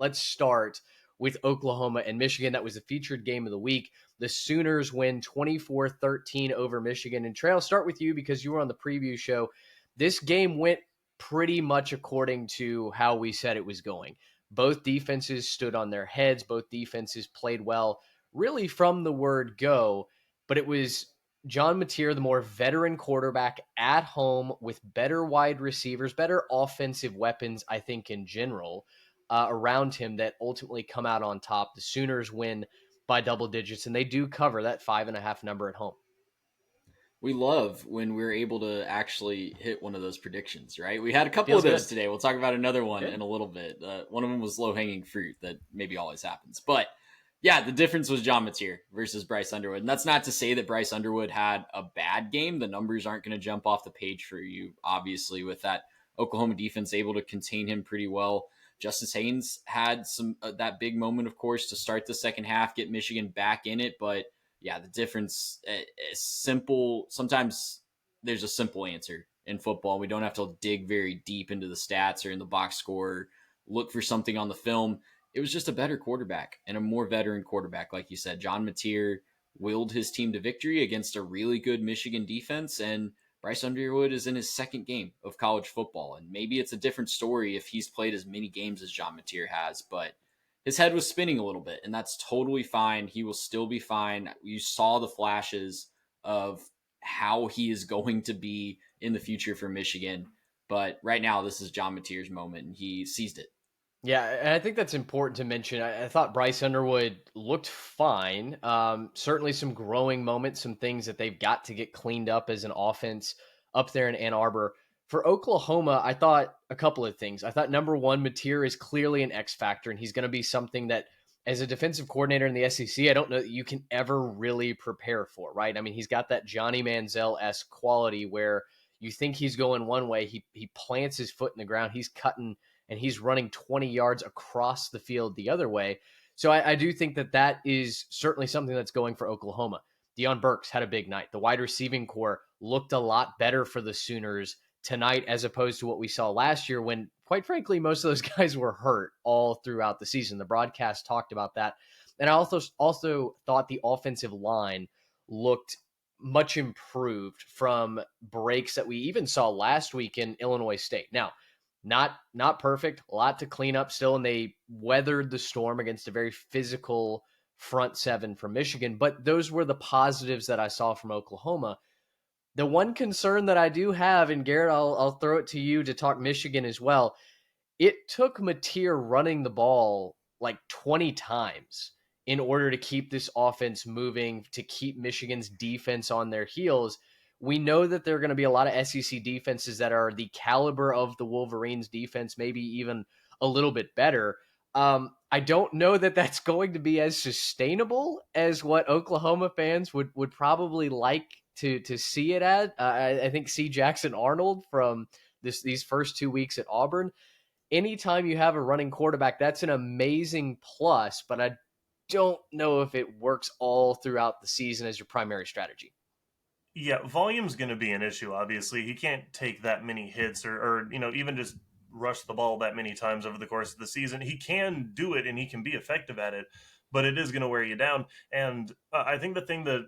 let's start with Oklahoma and Michigan. That was the featured game of the week. The Sooners win 24-13 over Michigan. And Trey, I'll start with you because you were on the preview show. This game went pretty much according to how we said it was going. Both defenses stood on their heads. Both defenses played well, really from the word go. But it was John Mateer, the more veteran quarterback at home with better wide receivers, better offensive weapons, I think, in general, around him that ultimately come out on top. The Sooners win by double digits, and they do cover that 5.5 number at home. We love when we're able to actually hit one of those predictions, right? We had a couple Feels of those good. today. We'll talk about another one Good. in a little bit. One of them was low-hanging fruit that maybe always happens. But yeah, the difference was John Mateer versus Bryce Underwood. And that's not to say that Bryce Underwood had a bad game. The numbers aren't going to jump off the page for you, obviously, with that Oklahoma defense able to contain him pretty well. Justice Haynes had some that big moment, of course, to start the second half, get Michigan back in it. But yeah, the difference is simple. Sometimes there's a simple answer in football. We don't have to dig very deep into the stats or in the box score, look for something on the film. It was just a better quarterback and a more veteran quarterback. Like you said, John Mateer willed his team to victory against a really good Michigan defense, and Bryce Underwood is in his second game of college football. And maybe it's a different story if he's played as many games as John Mateer has, but his head was spinning a little bit, and that's totally fine. He will still be fine. You saw the flashes of how he is going to be in the future for Michigan. But right now, this is John Mateer's moment, and he seized it. Yeah, and I think that's important to mention. I thought Bryce Underwood looked fine. Certainly some growing moments, some things that they've got to get cleaned up as an offense up there in Ann Arbor. For Oklahoma, I thought a couple of things. I thought, number one, Mateer is clearly an X factor, and he's going to be something that, as a defensive coordinator in the SEC, I don't know that you can ever really prepare for, right? I mean, he's got that Johnny Manziel-esque quality where you think he's going one way, he plants his foot in the ground, he's cutting and he's running 20 yards across the field the other way. So I do think that is certainly something that's going for Oklahoma. Deion Burks had a big night. The wide receiving core looked a lot better for the Sooners tonight as opposed to what we saw last year when, quite frankly, most of those guys were hurt all throughout the season. The broadcast talked about that. And I also thought the offensive line looked much improved from breaks that we even saw last week in Illinois State. Now, not perfect, a lot to clean up still, and they weathered the storm against a very physical front seven from Michigan. But those were the positives that I saw from Oklahoma. The one concern that I do have, and Garrett, I'll throw it to you to talk Michigan as well. It took Mateer running the ball like 20 times in order to keep this offense moving, to keep Michigan's defense on their heels. We know that there are going to be a lot of SEC defenses that are the caliber of the Wolverines defense, maybe even a little bit better. I don't know that that's going to be as sustainable as what Oklahoma fans would probably like to see it at. I think C. Jackson Arnold from these first 2 weeks at Auburn. Anytime you have a running quarterback, that's an amazing plus, but I don't know if it works all throughout the season as your primary strategy. Yeah, volume's going to be an issue, obviously. He can't take that many hits or even just rush the ball that many times over the course of the season. He can do it and he can be effective at it, but it is going to wear you down. And I think the thing that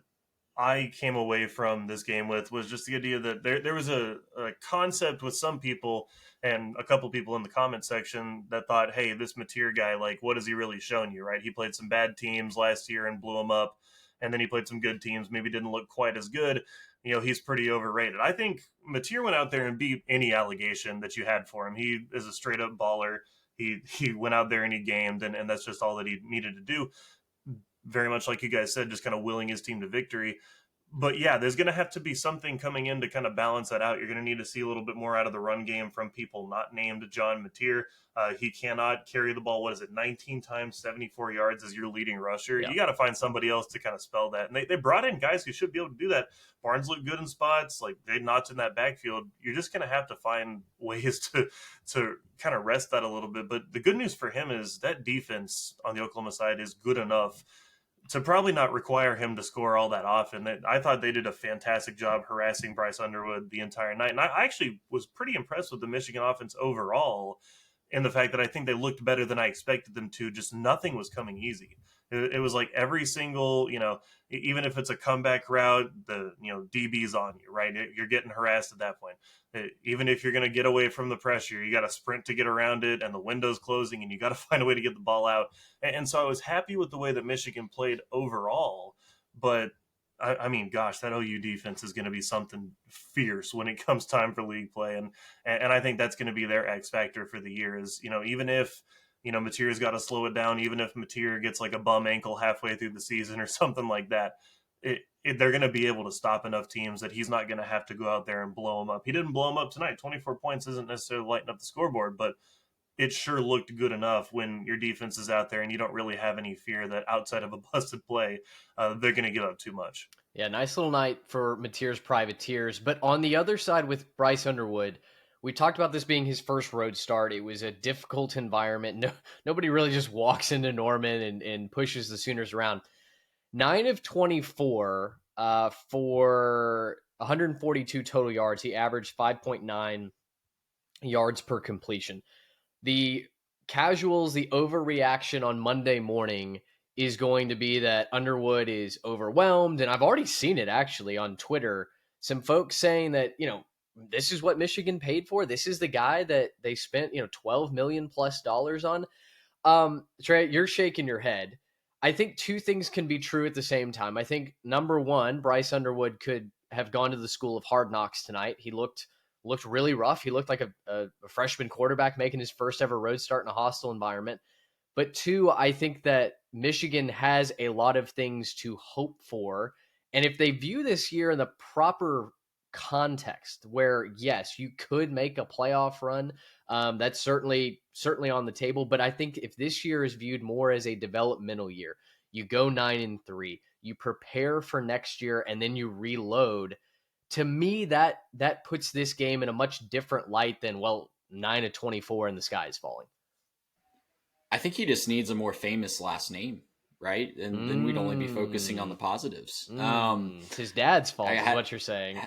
I came away from this game with was just the idea that there was a concept with some people and a couple people in the comment section that thought, hey, this Mateer guy, like, what has he really shown you, right? He played some bad teams last year and blew them up. And then he played some good teams, maybe didn't look quite as good. He's pretty overrated. I think Mateer went out there and beat any allegation that you had for him. He is a straight up baller. He went out there and he gamed, and that's just all that he needed to do. Very much like you guys said, just kind of willing his team to victory. But yeah, there's going to have to be something coming in to kind of balance that out. You're going to need to see a little bit more out of the run game from people not named John Mateer. He cannot carry the ball, 19 times, 74 yards as your leading rusher. Yeah. You got to find somebody else to kind of spell that. And they brought in guys who should be able to do that. Barnes looked good in spots. Like, they notched in that backfield. You're just going to have to find ways to kind of rest that a little bit. But the good news for him is that defense on the Oklahoma side is good enough to probably not require him to score all that often. I thought they did a fantastic job harassing Bryce Underwood the entire night. And I actually was pretty impressed with the Michigan offense overall. in the fact that I think they looked better than I expected them to. Just nothing was coming easy. It was like every single, even if it's a comeback route, the DB's on you, right? You're getting harassed at that point. Even if you're going to get away from the pressure, you got to sprint to get around it, and the window's closing, and you got to find a way to get the ball out. And so I was happy with the way that Michigan played overall, but I mean, gosh, that OU defense is going to be something fierce when it comes time for league play, and I think that's going to be their X factor for the year. Is even if Mateer's got to slow it down, even if Mateer gets like a bum ankle halfway through the season or something like that, they're going to be able to stop enough teams that he's not going to have to go out there and blow them up. He didn't blow them up tonight. 24 points isn't necessarily lighting up the scoreboard, but it sure looked good enough when your defense is out there and you don't really have any fear that outside of a busted play, they're going to give up too much. Yeah, nice little night for Mateer's Privateers. But on the other side with Bryce Underwood, we talked about this being his first road start. It was a difficult environment. Nobody really just walks into Norman and pushes the Sooners around. 9 of 24 for 142 total yards. He averaged 5.9 yards per completion. The casuals, the overreaction on Monday morning is going to be that Underwood is overwhelmed. And I've already seen it actually on Twitter. Some folks saying that, this is what Michigan paid for. This is the guy that they spent, $12 million plus on. Trey, you're shaking your head. I think two things can be true at the same time. I think number one, Bryce Underwood could have gone to the school of hard knocks tonight. He looked really rough. He looked like a freshman quarterback making his first ever road start in a hostile environment. But two, I think that Michigan has a lot of things to hope for. And if they view this year in the proper context where, yes, you could make a playoff run, that's certainly on the table. But I think if this year is viewed more as a developmental year, you go 9-3, you prepare for next year, and then you reload. To me, that puts this game in a much different light than 9 of 24 and the sky is falling. I think he just needs a more famous last name, right? And then we'd only be focusing on the positives. It's his dad's fault, is what you're saying.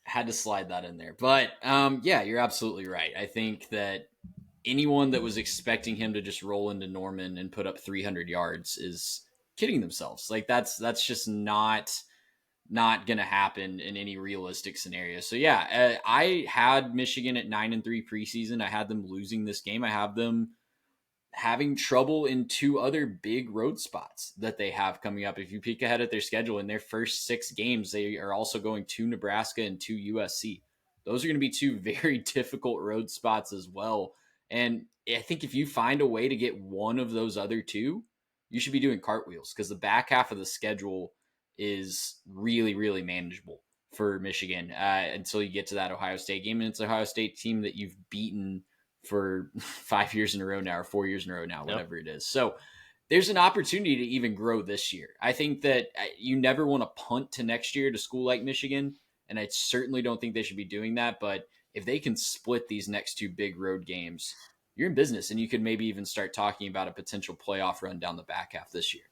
Had to slide that in there. But yeah, you're absolutely right. I think that anyone that was expecting him to just roll into Norman and put up 300 yards is kidding themselves. Like that's just not going to happen in any realistic scenario. So yeah, I had Michigan at 9-3 preseason. I had them losing this game. I have them having trouble in two other big road spots that they have coming up. If you peek ahead at their schedule, in their first 6 games, they are also going to Nebraska and to USC. Those are going to be two very difficult road spots as well. And I think if you find a way to get one of those other two, you should be doing cartwheels, because the back half of the schedule is really, really manageable for Michigan until you get to that Ohio State game. And it's an Ohio State team that you've beaten for 5 years in a row now, or 4 years in a row now, whatever it is. So there's an opportunity to even grow this year. I think that you never want to punt to next year to school like Michigan, and I certainly don't think they should be doing that. But if they can split these next 2 big road games, you're in business, and you could maybe even start talking about a potential playoff run down the back half this year.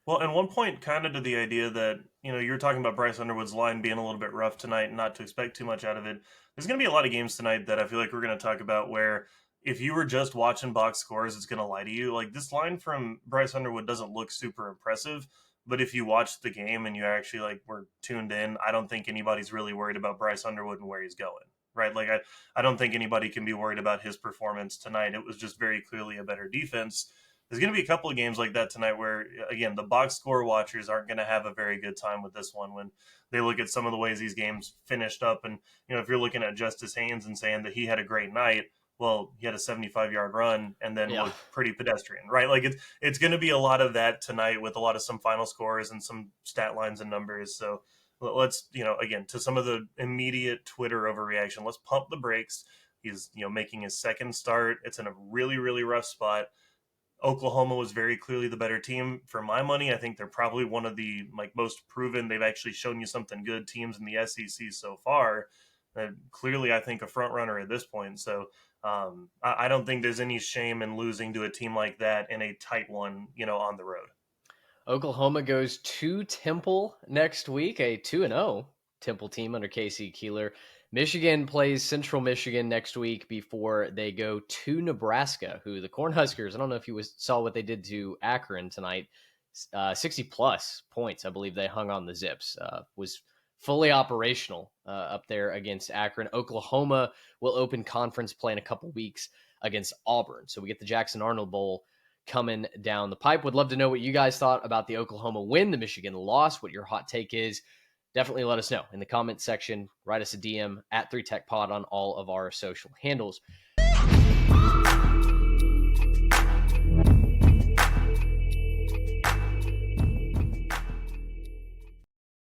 Well, and one point kind of to the idea that, you were talking about Bryce Underwood's line being a little bit rough tonight, not to expect too much out of it. There's going to be a lot of games tonight that I feel like we're going to talk about where if you were just watching box scores, it's going to lie to you. Like, this line from Bryce Underwood doesn't look super impressive, but if you watch the game and you actually were tuned in, I don't think anybody's really worried about Bryce Underwood and where he's going, right? Like, I don't think anybody can be worried about his performance tonight. It was just very clearly a better defense. There's going to be a couple of games like that tonight where, again, the box score watchers aren't going to have a very good time with this one when they look at some of the ways these games finished up. And, if you're looking at Justice Haynes and saying that he had a great night, well, he had a 75-yard run and then looked pretty pedestrian, right? Like, it's going to be a lot of that tonight with a lot of some final scores and some stat lines and numbers. So let's, again, to some of the immediate Twitter overreaction, let's pump the brakes. He's, making his second start. It's in a really, really rough spot. Oklahoma was very clearly the better team. For my money, I think they're probably one of the most proven. They've actually shown you something good teams in the SEC so far. Clearly, I think a front runner at this point. So I don't think there's any shame in losing to a team like that in a tight one, on the road. Oklahoma goes to Temple next week, a 2-0 Temple team under Casey Keeler. Michigan plays Central Michigan next week before they go to Nebraska, who the Cornhuskers, I don't know if you saw what they did to Akron tonight. 60 plus points, I believe they hung on the Zips. Was fully operational up there against Akron. Oklahoma will open conference play in a couple weeks against Auburn. So we get the Jackson Arnold Bowl coming down the pipe. Would love to know what you guys thought about the Oklahoma win, the Michigan loss, what your hot take is. Definitely let us know in the comment section. Write us a DM at 3TechPod on all of our social handles.